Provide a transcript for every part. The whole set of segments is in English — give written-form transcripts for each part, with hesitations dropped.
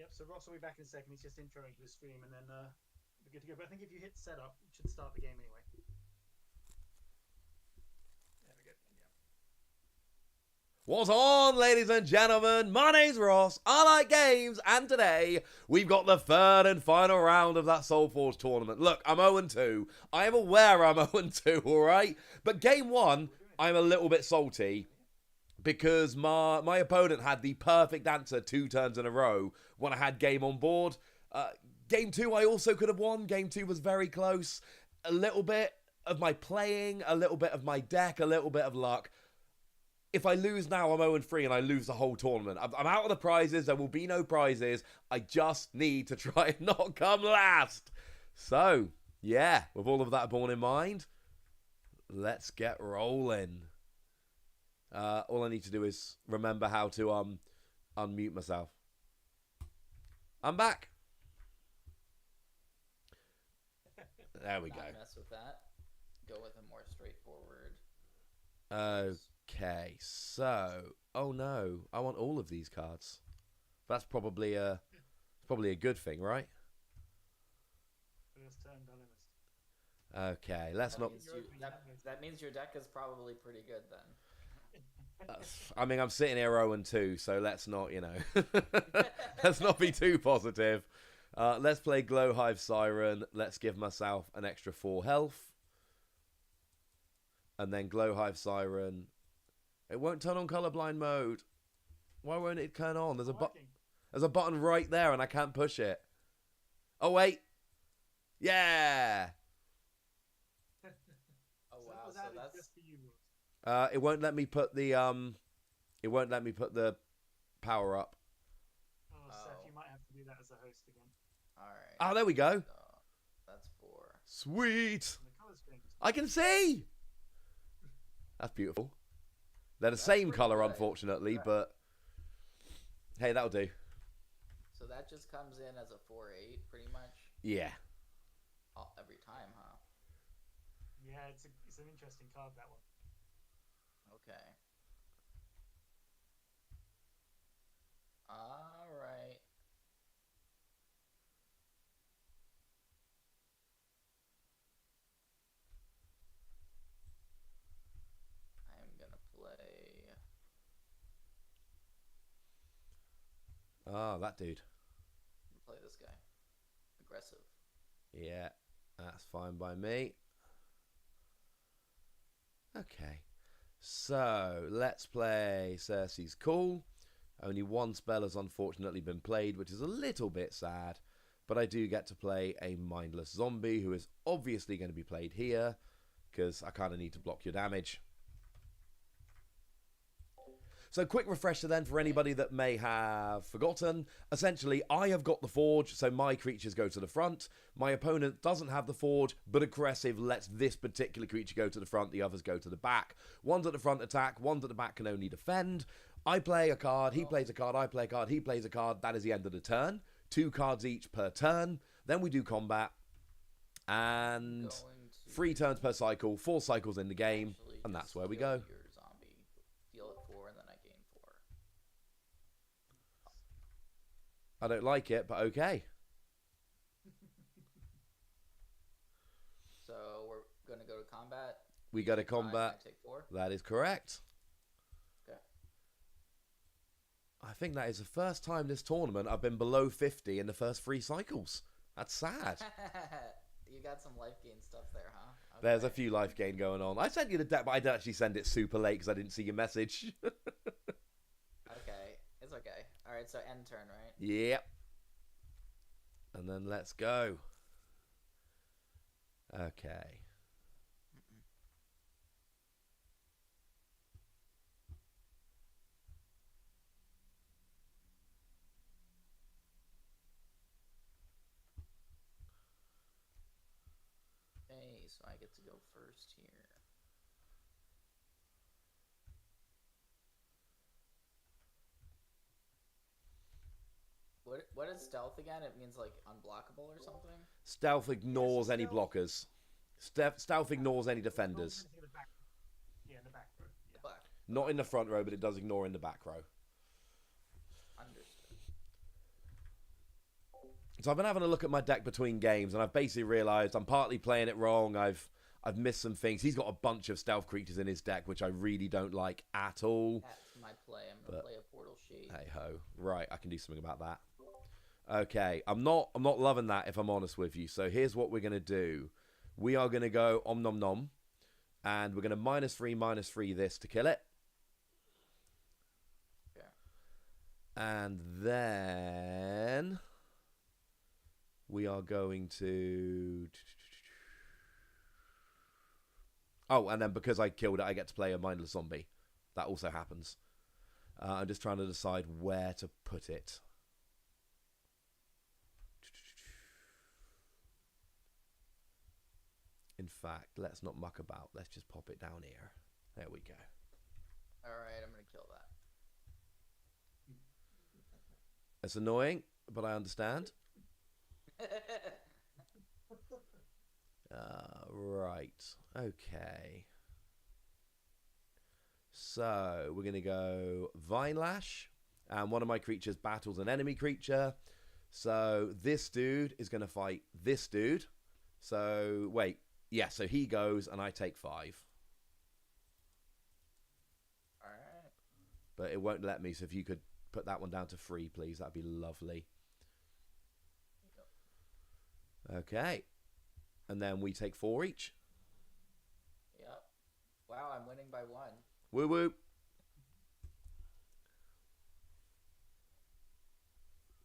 Yep. So Ross will be back in a second. He's just introing to the stream, and then we're good to go. But I think if you hit setup, it should start the game anyway. There we go. Yeah. What's on, ladies and gentlemen? My name's Ross. I like games, and today we've got the third and final round of that Solforge tournament. Look, I'm 0-2. I am aware I'm 0-2, all right? But game one, I'm a little bit salty because my opponent had the perfect answer 2 turns in a row when I had game on board. Game two, I also could have won. Game two was very close. A little bit of my playing, a little bit of my deck, a little bit of luck. If I lose now, I'm 0-3 and I lose the whole tournament. I'm out of the prizes. There will be no prizes. I just need to try and not come last. So, yeah, with all of that borne in mind, let's get rolling. All I need to do is remember how to unmute myself. I'm back. There we go. Mess with that. Go with a more straightforward. Okay, so oh no, I want all of these cards. That's probably a good thing, right? First turn dilemmas. Okay, let's not. That means your deck is probably pretty good then. I mean, I'm sitting here 0-2, so let's not, let's not be too positive. Let's play Glowhive Siren. Let's give myself an extra 4 health. And then Glowhive Siren. It won't turn on colorblind mode. Why won't it turn on? There's a button right there and I can't push it. Oh, wait. Yeah. Oh, wow. So that's just for you. It won't let me put the power up. Oh, Seth, you might have to do that as a host again. all right. Oh, there we go. So that's 4. Sweet. And the color screen. I can see. That's beautiful. They're the same color, good. unfortunately, Right. but hey, that'll do. So that just comes in as a 4/8, pretty much. Yeah. Every time, huh? Yeah, it's an interesting card, that one. Okay. All right. I'm gonna play. Ah, that dude. Play this guy. Aggressive. Yeah, that's fine by me. Okay. So, let's play Cersei's Call. Only one spell has unfortunately been played, which is a little bit sad. But I do get to play a Mindless Zombie, who is obviously going to be played here, because I kind of need to block your damage. So quick refresher then for anybody that may have forgotten. Essentially, I have got the Forge, so my creatures go to the front. My opponent doesn't have the Forge, but aggressive lets this particular creature go to the front, the others go to the back. One's at the front attack, one's at the back can only defend. I play a card, he plays a card, I play a card, he plays a card. That is the end of the turn. 2 cards each per turn. Then we do combat. And 3 turns per cycle, 4 cycles in the game. And that's where we go. Your zombie. Deal it 4, and then I gain 4. I don't like it, but okay. So we're gonna go to combat. We go to Take 5, combat. I take 4. That is correct. Okay. I think that is the first time this tournament I've been below 50 in the first 3 cycles. That's sad. You got some life gain stuff there, huh? Okay. There's a few life gain going on. I sent you the deck, but I did actually send it super late because I didn't see your message. Okay, it's okay. All right, so end turn, right? Yep. And then let's go. Okay. Okay, so I get to go first here. What is stealth again? It means like unblockable or something? Stealth ignores any stealth. blockers. Stealth ignores any defenders. Yeah, in the back row. Yeah. Black. Not in the front row, but it does ignore in the back row. Understood. So I've been having a look at my deck between games, and I've basically realised I'm partly playing it wrong. I've missed some things. He's got a bunch of stealth creatures in his deck, which I really don't like at all. That's my play. I'm gonna play a Portal Sheet. Hey ho, right? I can do something about that. Okay, I'm not loving that, if I'm honest with you. So here's what we're gonna do. We are gonna go Om Nom Nom, and we're gonna -3/-3 this to kill it. Yeah. And then we are going to... Oh, and then because I killed it, I get to play a mindless zombie. That also happens. I'm just trying to decide where to put it. In fact, let's not muck about. Let's just pop it down here. There we go. Alright, I'm gonna kill that. It's annoying, but I understand. Right. Okay. So, we're going to go Vine Lash. And one of my creatures battles an enemy creature. So, this dude is going to fight this dude. So, wait. Yeah, so he goes and I take 5. Alright. But it won't let me, so if you could put that one down to 3, please, that'd be lovely. Okay. And then we take 4 each. Yep. Wow, I'm winning by 1. Woo woo.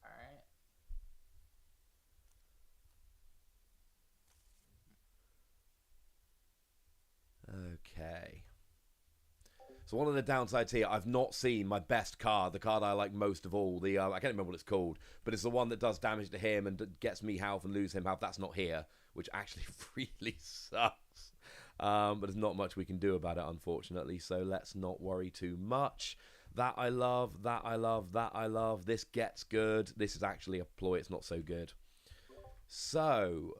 Alright. Okay. So one of the downsides here, I've not seen my best card, the card I like most of all. The I can't remember what it's called, but it's the one that does damage to him and gets me health and lose him health. That's not here, which actually really sucks. But there's not much we can do about it, unfortunately. So let's not worry too much. That I love, that I love, that I love. This gets good. This is actually a ploy. It's not so good. So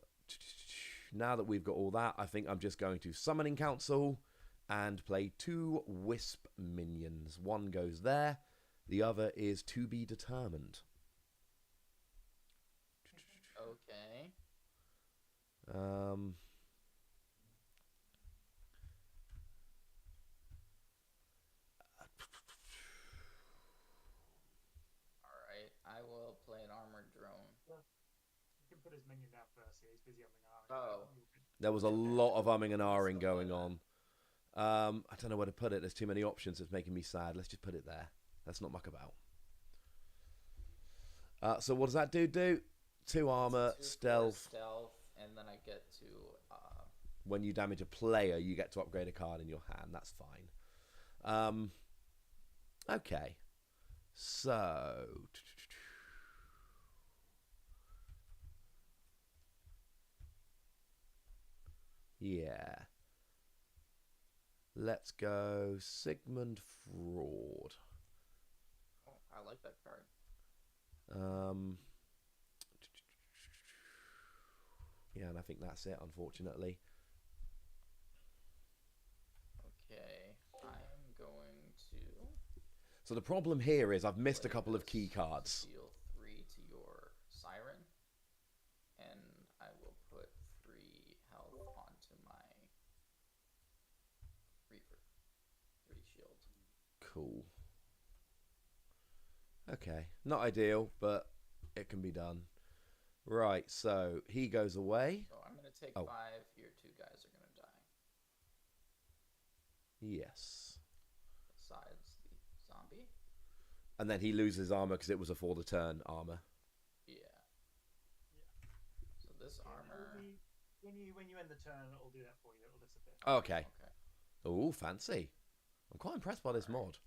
now that we've got all that, I think I'm just going to Summoning Council and play 2 Wisp minions. One goes there. The other is to be determined. Okay. Um... Alright, I will play an Armored Drone. You can put his minion down first. Yeah, he's busy on the Oh. There was a lot of umming and ahhing going on. I don't know where to put it. There's too many options. It's making me sad. Let's just put it there. Let's not muck about. So what does that do? 2 armor, 2 stealth. Stealth, and then I get to... When you damage a player, you get to upgrade a card in your hand. That's fine. Okay. So... Yeah. Let's go Sigmund Fraud. Oh, I like that card. Yeah, and I think that's it, unfortunately. Okay, I'm going to... So the problem here is I've missed a couple of key cards. Deal 3 to your Siren, and I will put 3 health onto my Reaper. 3 shield. Cool. Okay, not ideal, but it can be done. Right, so he goes away. So I'm going to take 5. Your 2 guys are going to die. Yes. Besides the zombie. And then he loses armor because it was a for the turn armor. Yeah. So this armor... When you end the turn, it'll do that for you. It'll disappear. Okay. Okay. Oh, fancy. I'm quite impressed by this mod.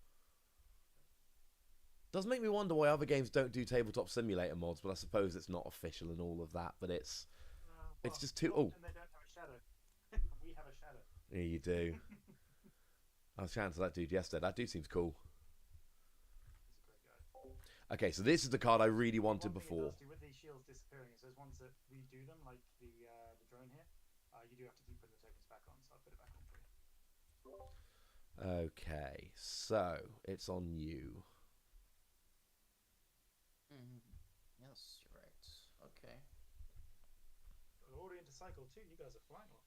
Does make me wonder why other games don't do tabletop simulator mods, but I suppose it's not official and all of that. But it's just too. Oh, they don't have a shadow. We have a shadow. Yeah, you do. I was chatting to that dude yesterday. That dude seems cool. He's a great guy. Okay, so this is the card I really wanted One thing before. it does do with these shields disappearing is those ones that redo them, like the drone here, you do have to keep putting the tokens back on, so I'll put it back on for you. Okay, so it's on you. Yes, you're right. Okay. We're already into cycle 2. You guys are flying off.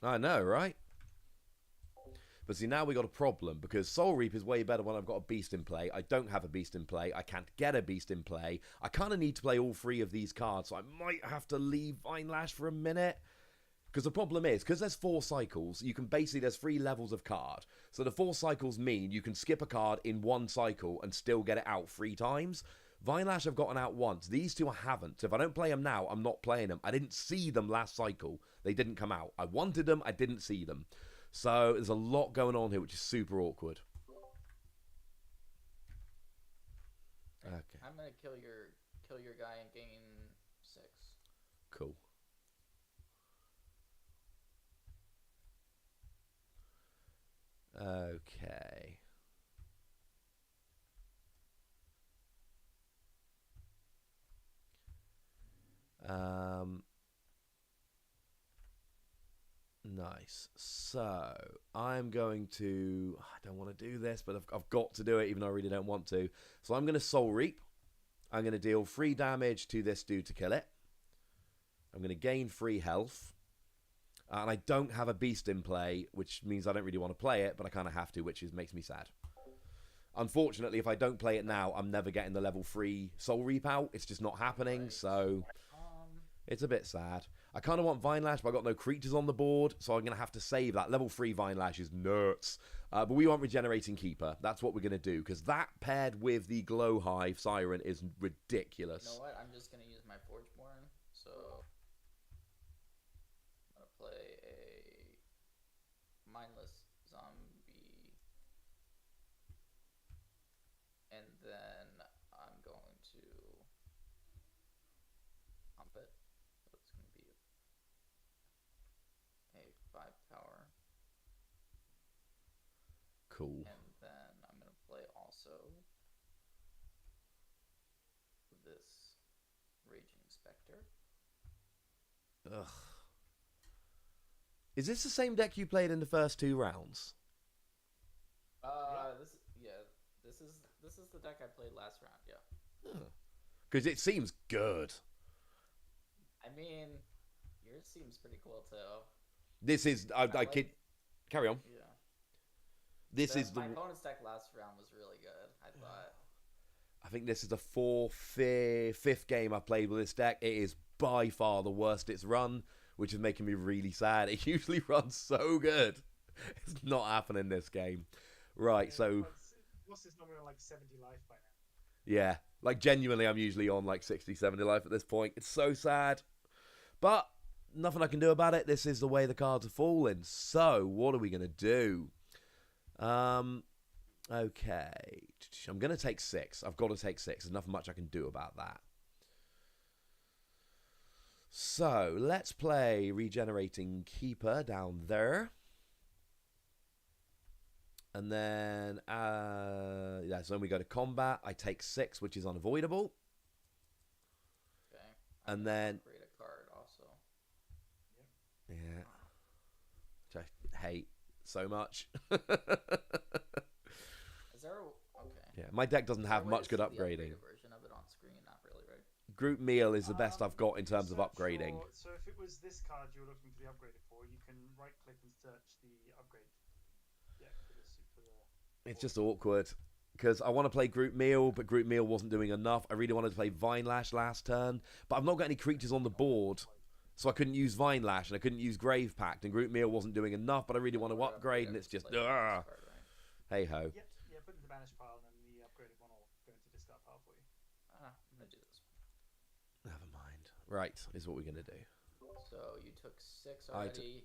I know, right? But see, now we got a problem because Soul Reap is way better when I've got a beast in play. I don't have a beast in play. I can't get a beast in play. I kind of need to play all 3 of these cards, so I might have to leave Vine Lash for a minute. Because the problem is, because there's 4 cycles, you can basically, there's 3 levels of card. So the 4 cycles mean you can skip a card in 1 cycle and still get it out 3 times. Vine Lash I've gotten out once. These 2 I haven't. So if I don't play them now, I'm not playing them. I didn't see them last cycle. They didn't come out. I wanted them. I didn't see them. So there's a lot going on here, which is super awkward. Okay. I'm gonna kill your guy and gain 6. Cool. Okay. Nice. So I'm going to. I don't want to do this, but I've got to do it, even though I really don't want to. So I'm going to Soul Reap. I'm going to deal 3 damage to this dude to kill it. I'm going to gain 3 health. And I don't have a beast in play, which means I don't really want to play it, but I kind of have to, which makes me sad. Unfortunately, if I don't play it now, I'm never getting the level 3 Soul Reap out. It's just not happening, so it's a bit sad. I kind of want Vine Lash, but I've got no creatures on the board, so I'm going to have to save that. Level 3 Vine Lash is nuts. But we want Regenerating Keeper. That's what we're going to do, because that paired with the Glow Hive Siren is ridiculous. You know what? I'm just going to use my Forgeborn, so I'm going to play a Mindless Zombie, and then I'm going to pump it. So it's going to be a 5 power. Cool. And then I'm going to play also this Raging Spectre. Ugh. Is this the same deck you played in the first 2 rounds? This is the deck I played last round, yeah. Because it seems good. I mean, yours seems pretty cool too. This is... I kid... Carry on. Yeah. This is my opponent's deck last round was really good, I thought. I think this is the 5th game I've played with this deck. It is by far the worst it's run, which is making me really sad. It usually runs so good. It's not happening this game. Right, Yeah, so... What's his number on like 70 life by now? Yeah, like genuinely I'm usually on like 60, 70 life at this point. It's so sad. But nothing I can do about it. This is the way the cards are falling. So, what are we going to do? Okay. I'm going to take 6. I've got to take 6. There's nothing much I can do about that. So, let's play Regenerating Keeper down there. And then, yeah, so when we go to combat, I take 6, which is unavoidable. Okay. And then... Create a card also. Yeah. Which I hate so much. Is there okay. Yeah, my deck doesn't have much good upgrading. Version of it on screen, not really, right? Group Meal is the best I've got in terms of upgrading. So if it was this card you're looking for the upgraded for, you can right click and search the upgrade. Yeah, It's just awkward. Because I want to play Group Meal, but Group Meal wasn't doing enough. I really wanted to play Vine Lash last turn, but I've not got any creatures on the board. So I couldn't use Vine Lash, and I couldn't use Grave Pact, and Group Meal wasn't doing enough, but I really want to upgrade, and it's just... Hey-ho. Yep, yeah, put it in the banish pile, and then the upgraded one will go into discard pile for you. I'm going to do this one. Never mind. Right, is what we're going to do. So you took 6 already.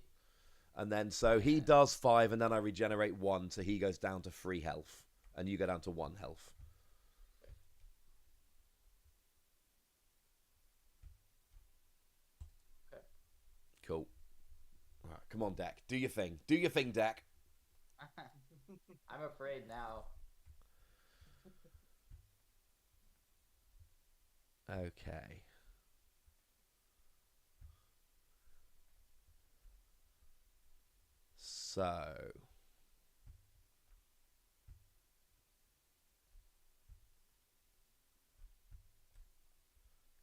And then, so he does 5, and then I regenerate 1, so he goes down to 3 health. And you go down to 1 health. Okay. Cool. All right, come on, deck. Do your thing. Do your thing, deck. I'm afraid now. Okay. So...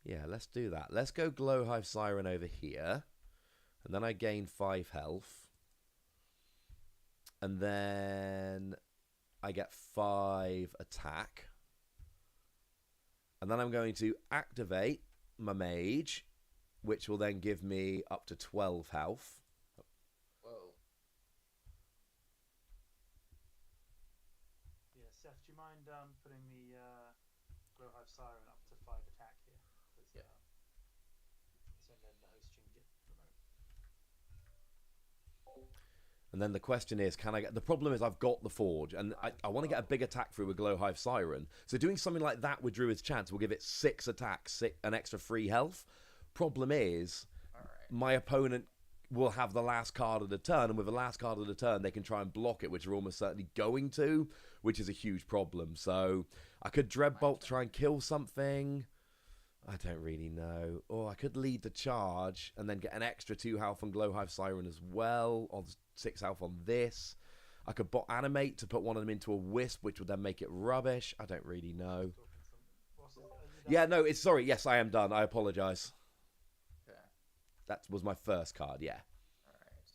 Yeah, let's do that. Let's go Glowhive Siren over here. And then I gain 5 health. And then I get 5 attack. And then I'm going to activate my mage, which will then give me up to 12 health. Whoa. Yeah, Seth, do you mind putting the Glowhive Siren up to 5 attack here? Yeah. So then the host change it remote. And then the question is, can I get... The problem is I've got the Forge, and I want to get a big attack through with Glowhive Siren. So doing something like that with Druid's Chance will give it 6 attacks, an extra 3 health. Problem is, my opponent will have the last card of the turn, and with the last card of the turn, they can try and block it, which are almost certainly going to, which is a huge problem. So I could Dreadbolt to try and kill something. I don't really know. Or I could lead the charge and then get an extra 2 health on Glowhive Siren as well, or 6 health on this. I could bot animate to put one of them into a wisp, which would then make it rubbish. I don't really know. Yeah, no, it's sorry. Yes, I am done. I apologize. Okay. That was my first card, yeah. Alright.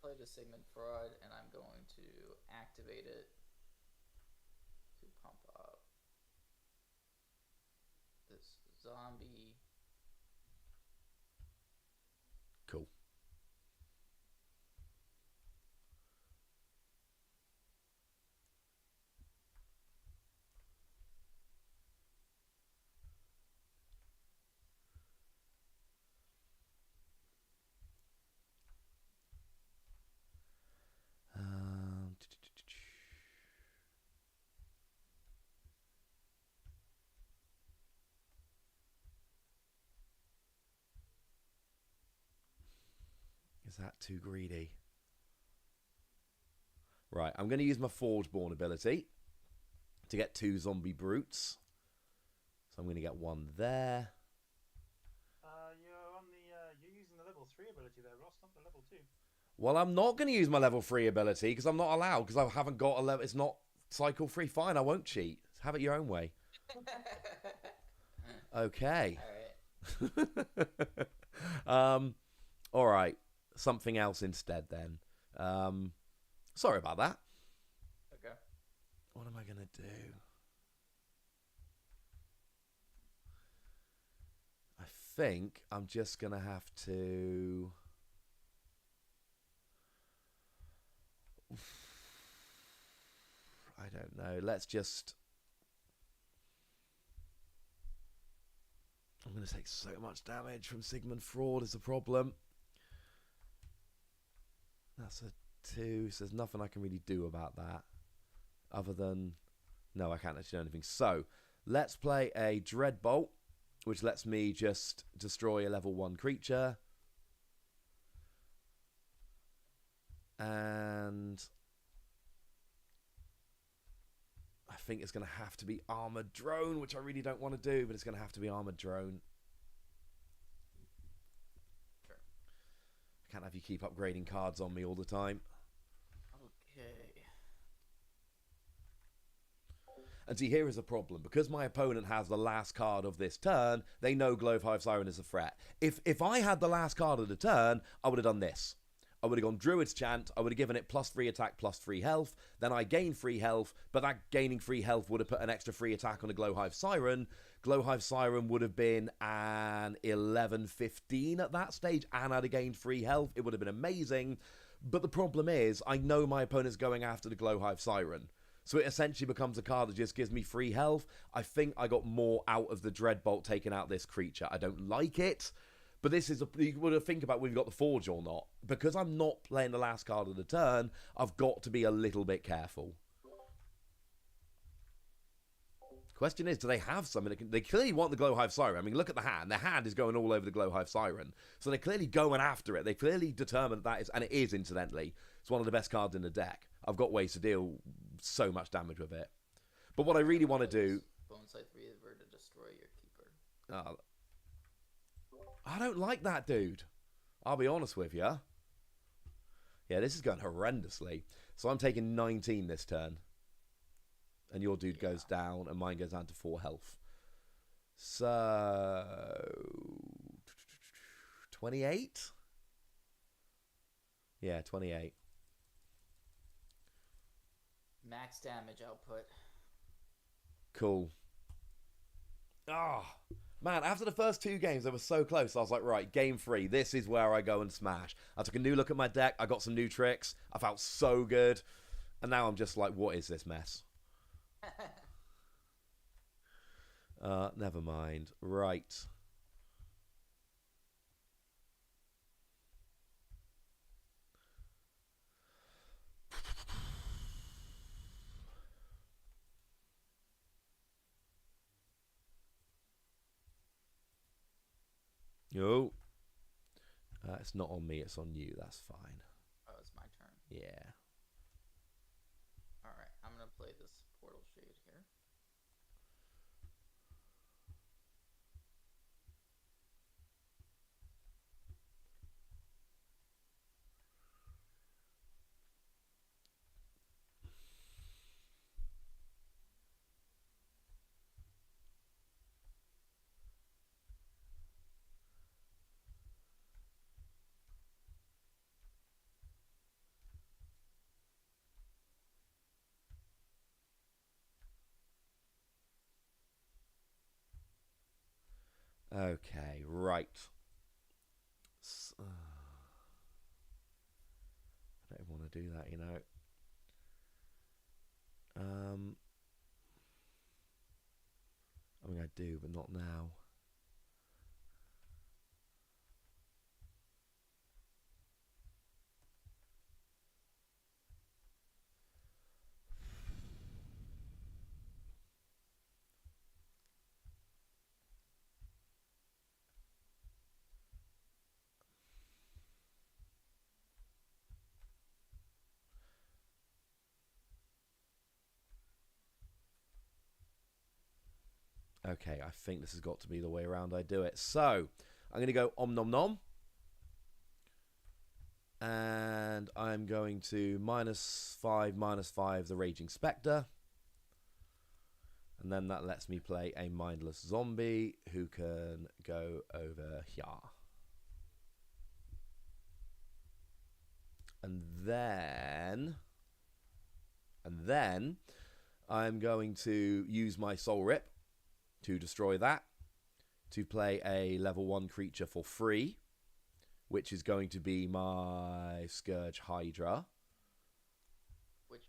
Play the Sigmund Fraud, and I'm going to activate it to pump up this zombie. Cool. Is that too greedy? Right, I'm going to use my Forgeborn ability to get 2 zombie brutes. So I'm going to get 1 there. You're using the level 3 ability there, Ross, not the level 2. Well, I'm not going to use my level 3 ability because I'm not allowed, because I haven't got a level. It's not cycle free. Fine, I won't cheat. Have it your own way. Okay. Alright. All right. Something else instead then. Sorry about that. Okay. What am I going to do? I think I'm just going to have to... I don't know. Let's just... I'm going to take so much damage from Sigmund Fraud is a problem. That's a 2, so there's nothing I can really do about that. Other than... No, I can't actually do anything. So, let's play a Dreadbolt, which lets me just destroy a level 1 creature. And... I think it's going to have to be Armored Drone, which I really don't want to do, but it's going to have to be Armored Drone. Sure. I can't have you keep upgrading cards on me all the time. Okay. And see, here is a problem. Because my opponent has the last card of this turn, they know Glowhive Siren is a threat. If I had the last card of the turn, I would have done this. I would have gone Druid's Chant, I would have given it +3 attack, +3 health, then I gain 3 health, but that gaining 3 health would have put an extra 3 attack on a Glowhive Siren. Glowhive Siren would have been an 11-15 at that stage, and I'd have gained 3 health. It would have been amazing. But the problem is, I know my opponent's going after the Glowhive Siren. So it essentially becomes a card that just gives me 3 health. I think I got more out of the Dreadbolt taking out this creature. I don't like it. But this is you've got to think about whether you've got the Forge or not. Because I'm not playing the last card of the turn, I've got to be a little bit careful. Question is, do they have something that can... They clearly want the Glowhive Siren. I mean, look at the hand. Their hand is going all over the Glowhive Siren. So they're clearly going after it. They clearly determined that is... And it is, incidentally. It's one of the best cards in the deck. I've got ways to deal so much damage with it. But what I really want to do... Boneside 3 were to destroy your keeper. I don't like that, dude. I'll be honest with you. Yeah, this is going horrendously. So I'm taking 19 this turn. And your dude goes down, and mine goes down to 4 health. So 28? Yeah, 28. Max damage output. Cool. Ah, oh, man, after the first 2 games, they were so close. I was like, right, game 3, this is where I go and smash. I took a new look at my deck. I got some new tricks. I felt so good. And now I'm just like, what is this mess? Never mind. Right. Yo. It's not on me, it's on you. That's fine. Oh, it's my turn. Yeah. Alright, I'm going to play this Portal Shade here. Okay, right. I don't want to do that, you know. I mean, I do, but not now. Okay, I think this has got to be the way around I do it. So, I'm going to go Om Nom Nom. And I'm going to -5 the Raging Spectre. And then that lets me play a mindless zombie who can go over here. And then I'm going to use my Soul Rip to destroy that, to play a level 1 creature for free, which is going to be my Scourge Hydra. Which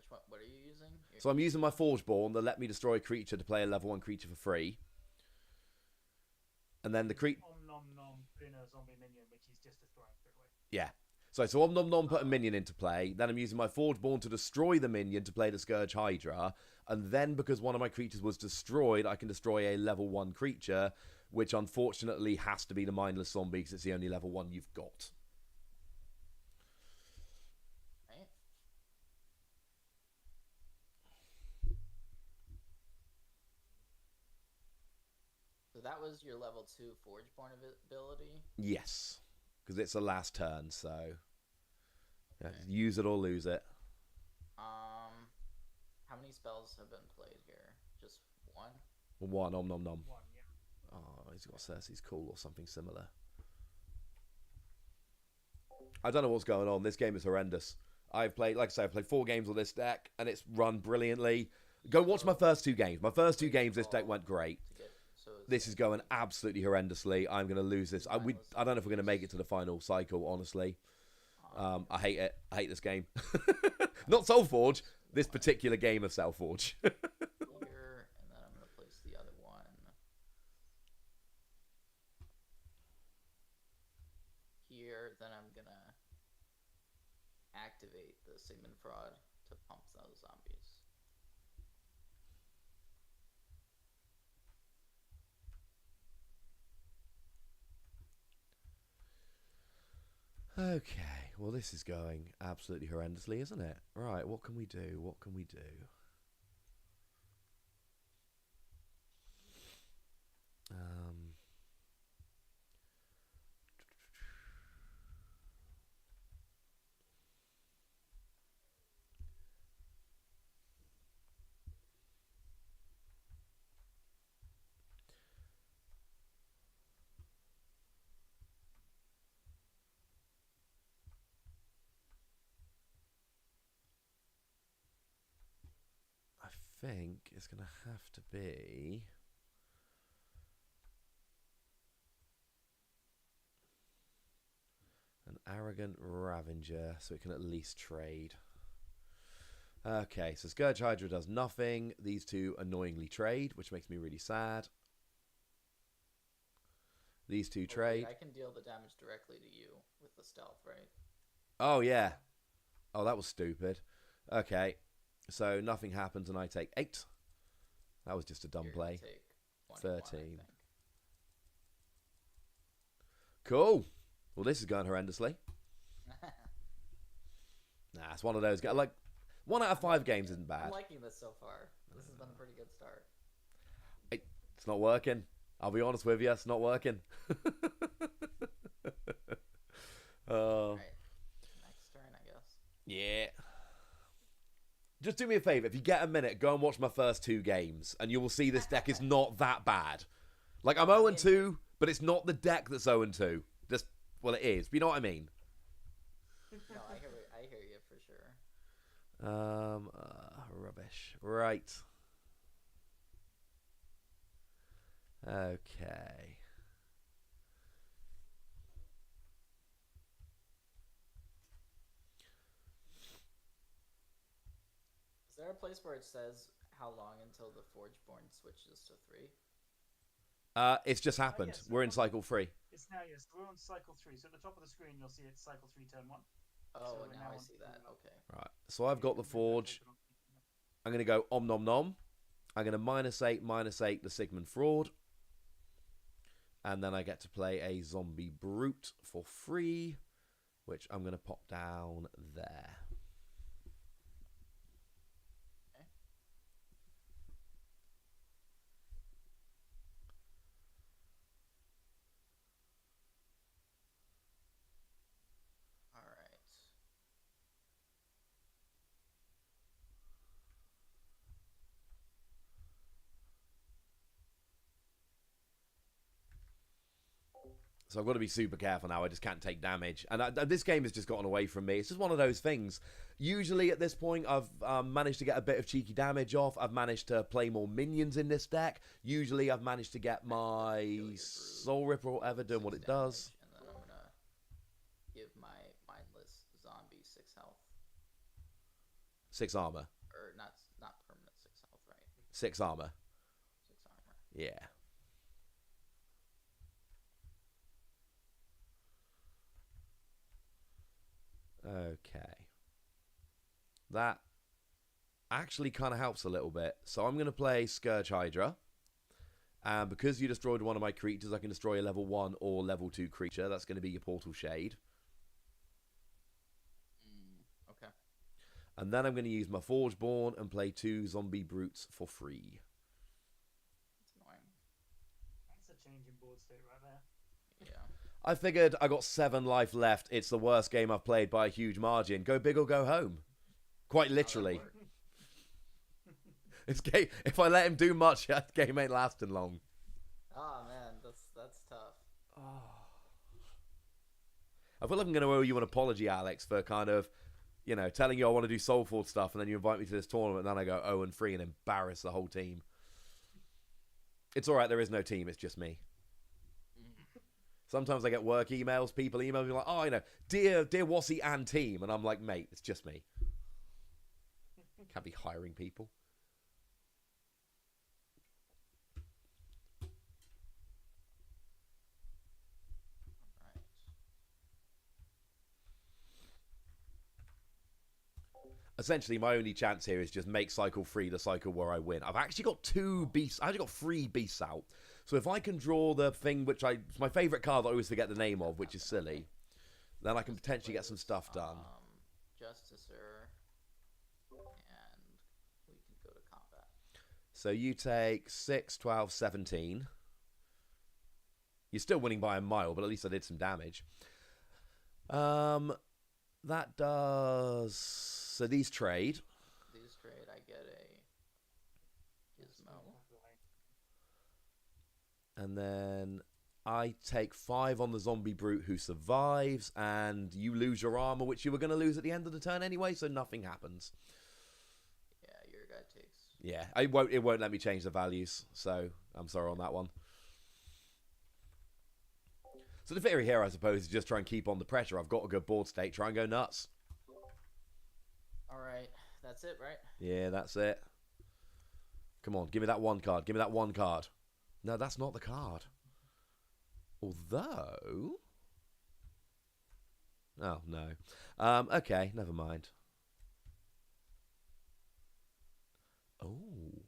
one? What are you using? So I'm using my Forgeborn that let me destroy a creature to play a level 1 creature for free. And then the creature... Om Nom Nom put in a zombie minion, which he's just destroying straight away. Yeah. So Om Nom Nom put a minion into play. Then I'm using my Forgeborn to destroy the minion to play the Scourge Hydra. And then because one of my creatures was destroyed, I can destroy a level 1 creature, which unfortunately has to be the Mindless Zombie because it's the only level 1 you've got. Right. So that was your level 2 Forgeborn ability? Yes. Because it's the last turn, so... Okay. Yeah, use it or lose it. How many spells have been played here? Just one? One, Om Nom Nom. One, yeah. Oh, he's got Cersei's Call or something similar. I don't know what's going on. This game is horrendous. I've played, like I say, I've played 4 games on this deck, and it's run brilliantly. Go watch my first 2 games. My first 2 games, this deck went great. This is going absolutely horrendously. I'm going to lose this. I don't know if we're going to make it to the final cycle, honestly. I hate it. I hate this game. Not Solforge. This particular game of Solforge. Here, and then I'm going to place the other one here. Then I'm going to activate the Sigmund Fraud to pump those zombies. Okay, well this is going absolutely horrendously, isn't it? Right, what can we do? What can we do? think it's going to have to be an arrogant Ravager, so it can at least trade. Okay, so Scourge Hydra does nothing. These two annoyingly trade, which makes me really sad. These two trade. I can deal the damage directly to you with the stealth, right? Oh, yeah. Oh, that was stupid. Okay, so nothing happens and I take 8. That was just a dumb play. Take 13. Cool. Well, this is going horrendously. Nah, it's one of those. Like, 1 out of 5 games isn't bad. I'm liking this so far. This has been a pretty good start. It's not working. I'll be honest with you, it's not working. Right. Next turn, I guess. Yeah. Just do me a favour. If you get a minute, go and watch my first 2 games, and you will see this deck is not that bad. Like, I'm 0-2, but it's not the deck that's 0-2. Just, well, it is. But you know what I mean? No, I hear you for sure. Rubbish. Right. Okay. Is there a place where it says how long until the Forgeborn switches to 3? It's just happened. Yes, We're in cycle 3. It's now, yes, we're on cycle 3. So at the top of the screen, you'll see it's cycle 3, turn 1. Oh, So and we're now now I on see that. Okay. Right. So I've got the Forge. I'm going to go Om Nom Nom. I'm going to -8 the Sigmund Fraud. And then I get to play a Zombie Brute for free, which I'm going to pop down there. Okay. All right. So I've got to be super careful now. I just can't take damage. And this game has just gotten away from me. It's just one of those things. Usually at this point, I've managed to get a bit of cheeky damage off. I've managed to play more minions in this deck. Usually I've managed to get my Soul Ripper or whatever doing what it does. And then I'm going to give my mindless zombie 6 health. 6 armor. Or not permanent 6 health, right? 6 armor. 6 armor. Yeah. Okay. That actually kind of helps a little bit. So I'm going to play Scourge Hydra. And because you destroyed one of my creatures, I can destroy a level 1 or level 2 creature. That's going to be your Portal Shade. Okay. And then I'm going to use my Forgeborn and play 2 Zombie Brutes for free. That's annoying. That's a change in board state right there. Yeah. I figured I got 7 life left. It's the worst game I've played by a huge margin. Go big or go home. Quite literally. This game, if I let him do much, that game ain't lasting long. Oh man, that's tough. I feel like I'm going to owe you an apology, Alex, for kind of, you know, telling you I want to do Solforge stuff, and then you invite me to this tournament, and then I go 0-3 and embarrass the whole team. It's all right. There is no team. It's just me. Sometimes I get work emails. People email me like, oh, you know, dear Wassy and team. And I'm like, mate, it's just me. Can't be hiring people. Right. Essentially, my only chance here is just make cycle 3 the cycle where I win. I've actually got 2 beasts. I've actually got 3 beasts out. So if I can draw the thing which it's my favourite card that I always forget the name of, which is silly, then I can potentially get some stuff done. Justicer, and we can go to combat. So you take 6, 12, 17. You're still winning by a mile, but at least I did some damage. That does... So these trade. These trade, I get a gizmo. And then I take 5 on the Zombie Brute who survives, and you lose your armor, which you were going to lose at the end of the turn anyway, so nothing happens. Yeah, your guy takes Yeah, it won't let me change the values, so I'm sorry on that one. So the theory here, I suppose, is just try and keep on the pressure. I've got a good board state. Try and go nuts. All right, that's it, right? Yeah, that's it. Come on, give me that one card. Give me that one card. No, that's not the card. Although... Oh, no. Okay, never mind. Oh,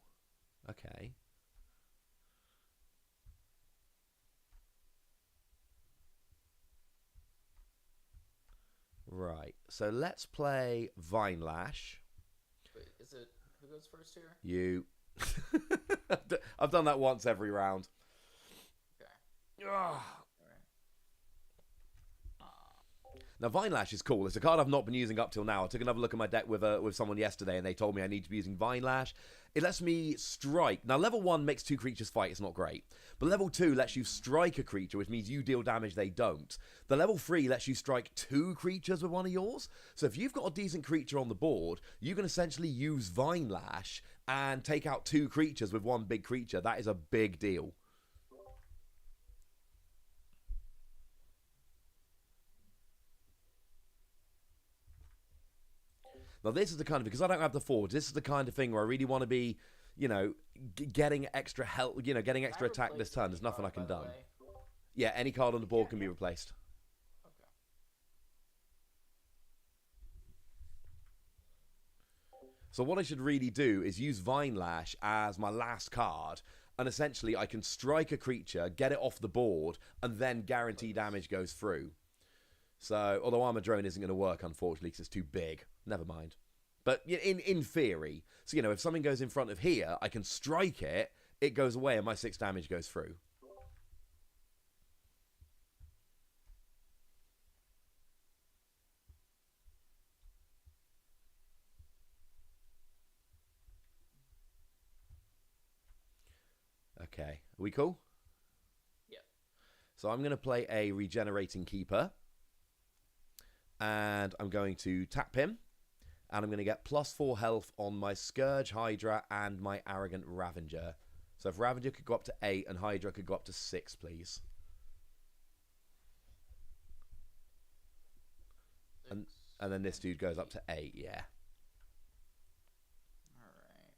okay. Right, so let's play Vine Lash. Wait, is it who goes first here? You. I've done that once every round. Okay. Ugh. All right. Now, Vine Lash is cool. It's a card I've not been using up till now. I took another look at my deck with someone yesterday, and they told me I need to be using Vine Lash. It lets me strike. Now, level 1 makes 2 creatures fight. It's not great. But level 2 lets you strike a creature, which means you deal damage they don't. The level 3 lets you strike 2 creatures with one of yours. So if you've got a decent creature on the board, you can essentially use Vine Lash and take out 2 creatures with one big creature. That is a big deal. Now, this is the kind of, because I don't have the forge, this is the kind of thing where I really want to be, you know, getting extra help, you know, getting extra attack this turn. There's nothing I can do. Yeah, any card on the board can be replaced. Okay. So what I should really do is use Vine Lash as my last card, and essentially I can strike a creature, get it off the board, and then guarantee damage goes through. So, although Armor Drone isn't going to work, unfortunately, because it's too big. Never mind. But in theory, so, you know, if something goes in front of here, I can strike it, it goes away, and my 6 damage goes through. Okay, are we cool? Yep. So I'm going to play a Regenerating Keeper. And I'm going to tap him. And I'm going to get +4 health on my Scourge Hydra and my Arrogant Ravager. So if Ravager could go up to 8 and Hydra could go up to 6, please. And then this dude goes up to 8, yeah. Alright.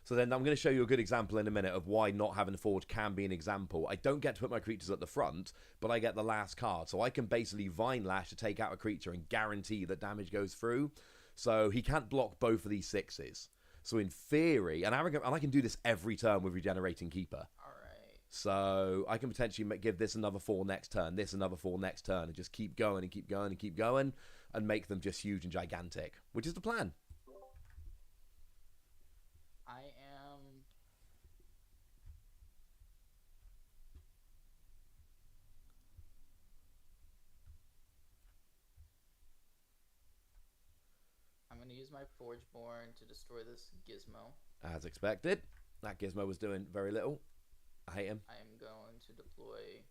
So then I'm going to show you a good example in a minute of why not having a forge can be an example. I don't get to put my creatures at the front, but I get the last card. So I can basically Vine Lash to take out a creature and guarantee that damage goes through. So he can't block both of these 6s. So in theory, and I can do this every turn with Regenerating Keeper. Alright. So I can potentially give this another 4 next turn, this another 4 next turn, and just keep going and keep going and keep going, and make them just huge and gigantic, which is the plan. I'm going to use my Forgeborn to destroy this Gizmo. As expected. That Gizmo was doing very little. I hate him. I am going to deploy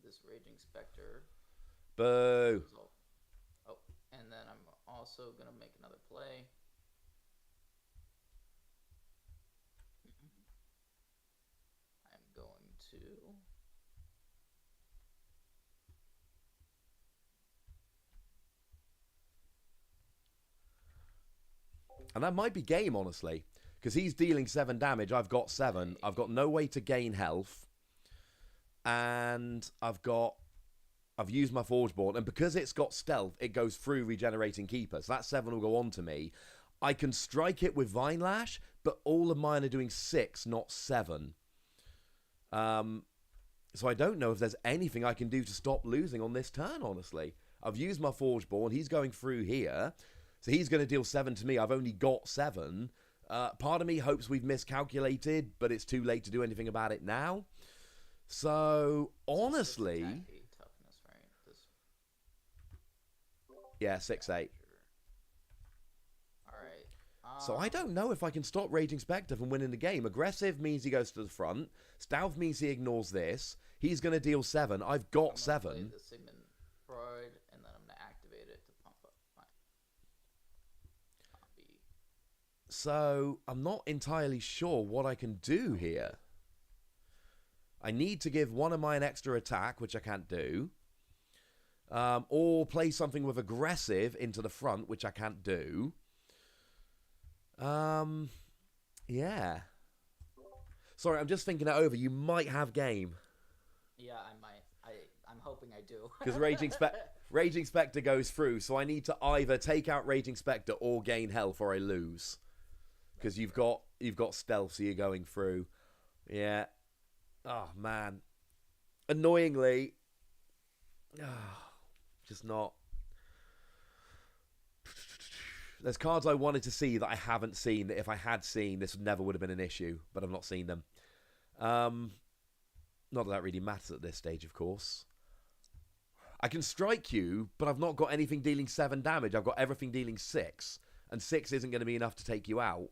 this Raging Spectre. Boo! Oh, and then I'm also going to make another play. I'm going to... And that might be game, honestly. Because he's dealing 7 damage. I've got 7. I've got no way to gain health. And I've used my Forgeborn. And because it's got stealth, it goes through Regenerating Keeper. So that 7 will go on to me. I can strike it with Vine Lash, but all of mine are doing 6, not 7. So I don't know if there's anything I can do to stop losing on this turn, honestly. I've used my Forgeborn. He's going through here. So he's going to deal 7 to me. I've only got 7. Part of me hopes we've miscalculated, but it's too late to do anything about it now. So, honestly... toughness, right? Yeah, 6-8. Alright. So I don't know if I can stop Raging Spectre from winning the game. Aggressive means he goes to the front. Stealth means he ignores this. He's going to deal 7. I've got 7. Play the Sigmund Pride, and then I'm going to activate it. So I'm not entirely sure what I can do here. I need to give one of mine extra attack, which I can't do. Or play something with aggressive into the front, which I can't do. Yeah. Sorry, I'm just thinking it over. You might have game. Yeah, I might. I'm hoping I do. Because Raging Spectre goes through, so I need to either take out Raging Spectre or gain health, or I lose. Because you've got stealth, so you're going through. Yeah. Oh man. Annoyingly, just not. There's cards I wanted to see that I haven't seen. That if I had seen, this never would have been an issue. But I've not seen them. Not that really matters at this stage, of course. I can strike you, but I've not got anything dealing 7 damage. I've got everything dealing 6. And 6 isn't going to be enough to take you out.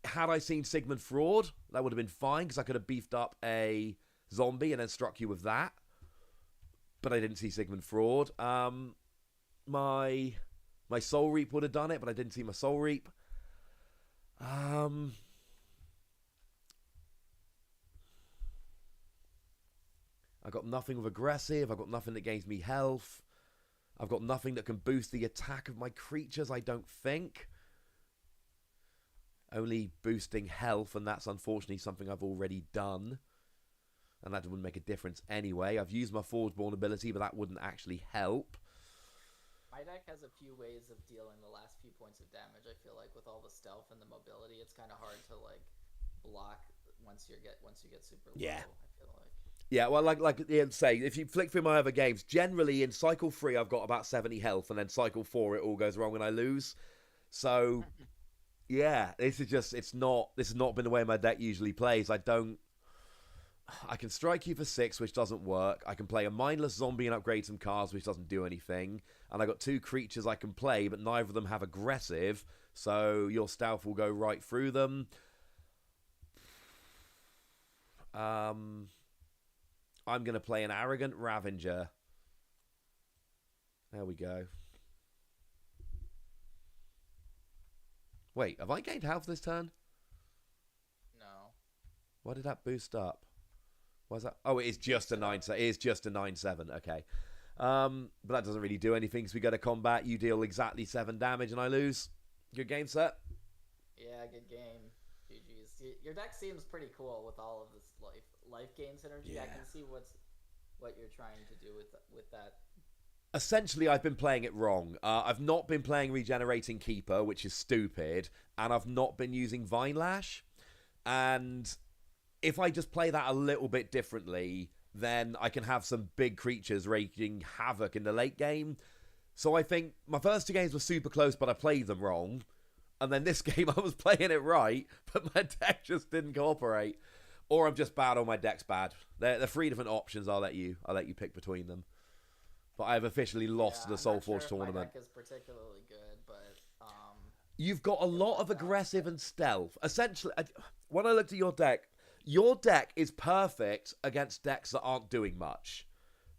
Had I seen Sigmund Fraud, that would have been fine, because I could have beefed up a zombie and then struck you with that. But I didn't see Sigmund Fraud. My Soul Reap would have done it, but I didn't see my Soul Reap. I got nothing with aggressive. I've got nothing that gains me health. I've got nothing that can boost the attack of my creatures, I don't think. Only boosting health, and that's unfortunately something I've already done. And that wouldn't make a difference anyway. I've used my Forgeborn ability, but that wouldn't actually help. My deck has a few ways of dealing the last few points of damage. I feel like with all the stealth and the mobility, it's kind of hard to like block once you get super low. Yeah. I feel like. Yeah, well, like Ian say, if you flick through my other games, generally in cycle 3 I've got about 70 health, and then cycle 4 it all goes wrong and I lose. So, yeah, this has not been the way my deck usually plays. I can strike you for 6, which doesn't work. I can play a mindless zombie and upgrade some cards, which doesn't do anything. And I got 2 creatures I can play, but neither of them have aggressive, so your stealth will go right through them. I'm going to play an Arrogant Ravager. There we go. Wait, have I gained health this turn? No. Why did that boost up? Why's that? Oh, it is just a 9-7. It is just a 9-7. Okay. But that doesn't really do anything because we go to combat. You deal exactly 7 damage and I lose. Good game, sir. Yeah, good game. GG's. Your deck seems pretty cool with all of this life gain synergy. Yeah. I can see what you're trying to do with that. Essentially, I've been playing it wrong. I've not been playing Regenerating Keeper, which is stupid, and I've not been using Vine Lash. And if I just play that a little bit differently, then I can have some big creatures wreaking havoc in the late game. So I think my first 2 games were super close, but I played them wrong. And then this game, I was playing it right, but my deck just didn't cooperate. Or I'm just bad or my deck's bad. They're 3 different options. I'll let you pick between them. But I've officially lost the Solforge tournament. My deck is particularly good, but you've got a lot of aggressive and stealth. Essentially, when I looked at your deck is perfect against decks that aren't doing much,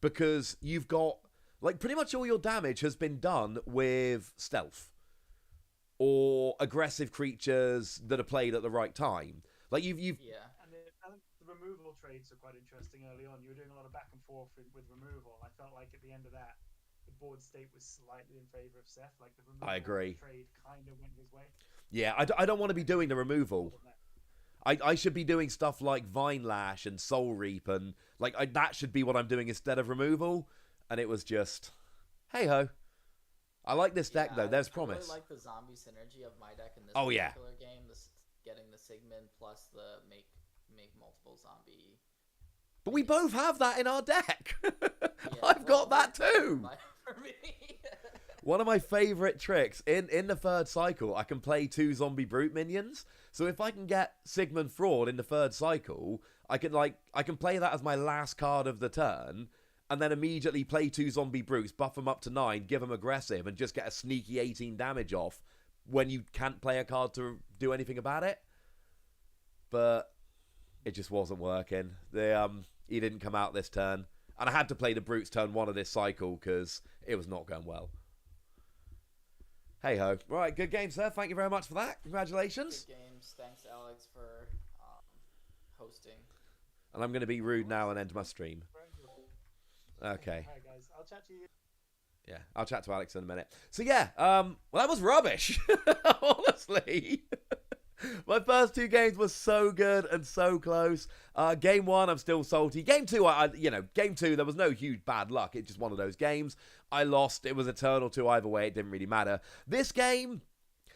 because you've got like pretty much all your damage has been done with stealth or aggressive creatures that are played at the right time. Like you've yeah. And the removal trades are quite interesting early on. You were doing a lot of back and forth with removal. I felt like at the end of that, the board state was slightly in favor of Seth. Like the removal I agree. trade kind of went his way. Yeah, I don't want to be doing the removal. I should be doing stuff like Vine Lash and Soul Reap, and that should be what I'm doing instead of removal. And it was just, hey ho. I like this deck though. There's promise. I really like the zombie synergy of my deck in this particular game. This getting the Sigmund plus the make multiple zombie. But we both have that in our deck. Yeah, I've got that too. For me. One of my favourite tricks, in the 3rd cycle, I can play 2 zombie brute minions. So if I can get Sigmund Fraud in the 3rd cycle, I can play that as my last card of the turn, and then immediately play 2 zombie brutes, buff them up to 9, give them aggressive, and just get a sneaky 18 damage off when you can't play a card to do anything about it. But it just wasn't working. He didn't come out this turn. And I had to play the brutes turn 1 of this cycle because it was not going well. Hey ho. Right, good game, sir. Thank you very much for that. Congratulations. Good games. Thanks, Alex, for hosting. And I'm going to be rude now and end my stream. Okay. Alright, guys. I'll chat to you. Yeah, I'll chat to Alex in a minute. So yeah, well, that was rubbish. Honestly. My first 2 games were so good and so close. Game 1, I'm still salty. Game 2, Game 2, there was no huge bad luck. It's just one of those games. I lost. It was eternal to either way. It didn't really matter. This game,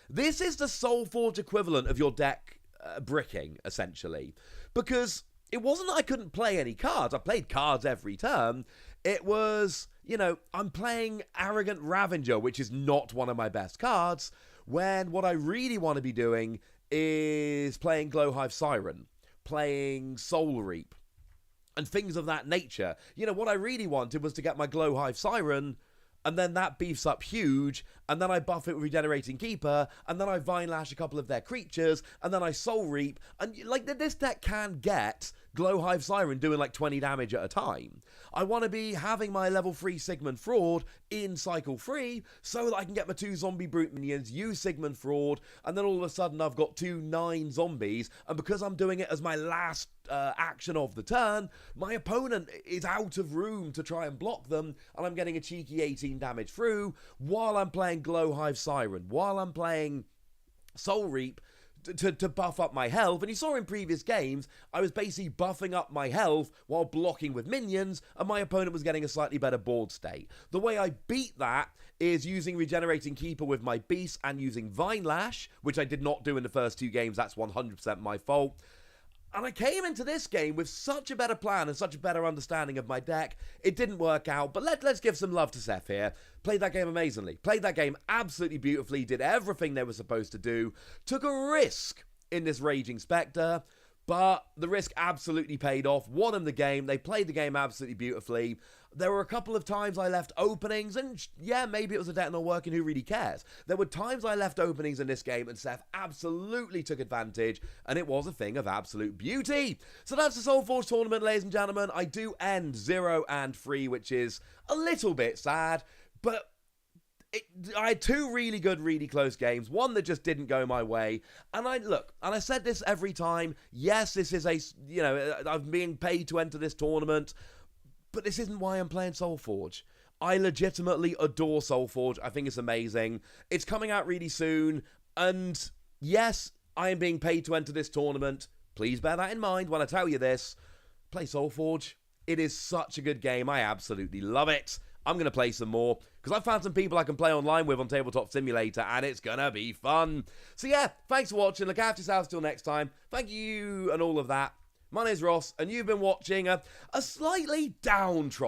this is the Solforge equivalent of your deck bricking, essentially. Because it wasn't that I couldn't play any cards. I played cards every turn. It was, I'm playing Arrogant Ravager, which is not one of my best cards, when what I really want to be doing is playing Glowhive Siren, playing Soul Reap, and things of that nature. What I really wanted was to get my Glowhive Siren, and then that beefs up huge, and then I buff it with Regenerating Keeper, and then I Vine Lash a couple of their creatures, and then I Soul Reap, and this deck can get Glowhive Siren doing 20 damage at a time. I want to be having my level 3 Sigmund Fraud in cycle 3 so that I can get my 2 zombie brute minions, use Sigmund Fraud, and then all of a sudden I've got 2 9 zombies, and because I'm doing it as my last action of the turn, my opponent is out of room to try and block them, and I'm getting a cheeky 18 damage through while I'm playing Glowhive Siren, while I'm playing Soul Reap, to buff up my health. And you saw in previous games, I was basically buffing up my health while blocking with minions, and my opponent was getting a slightly better board state. The way I beat that is using Regenerating Keeper with my beast and using Vine Lash, which I did not do in the first 2 games. That's 100% my fault. And I came into this game with such a better plan and such a better understanding of my deck. It didn't work out, but let's give some love to Seth here. Played that game amazingly. Played that game absolutely beautifully. Did everything they were supposed to do. Took a risk in this Raging Spectre, but the risk absolutely paid off. Won them the game. They played the game absolutely beautifully. There were a couple of times I left openings, and yeah, maybe it was a deck not working, who really cares? There were times I left openings in this game, and Seth absolutely took advantage, and it was a thing of absolute beauty. So that's the Solforge tournament, ladies and gentlemen. I do end 0-3, which is a little bit sad, but I had 2 really good, really close games. One that just didn't go my way. And I said this every time. Yes, this is I'm being paid to enter this tournament, but this isn't why I'm playing Solforge. I legitimately adore Solforge. I think it's amazing. It's coming out really soon. And yes, I am being paid to enter this tournament. Please bear that in mind when I tell you this. Play Solforge. It is such a good game. I absolutely love it. I'm going to play some more because I've found some people I can play online with on Tabletop Simulator, and it's going to be fun. So yeah, thanks for watching. Look after yourselves till next time. Thank you and all of that. My name's Ross, and you've been watching a slightly downtrodden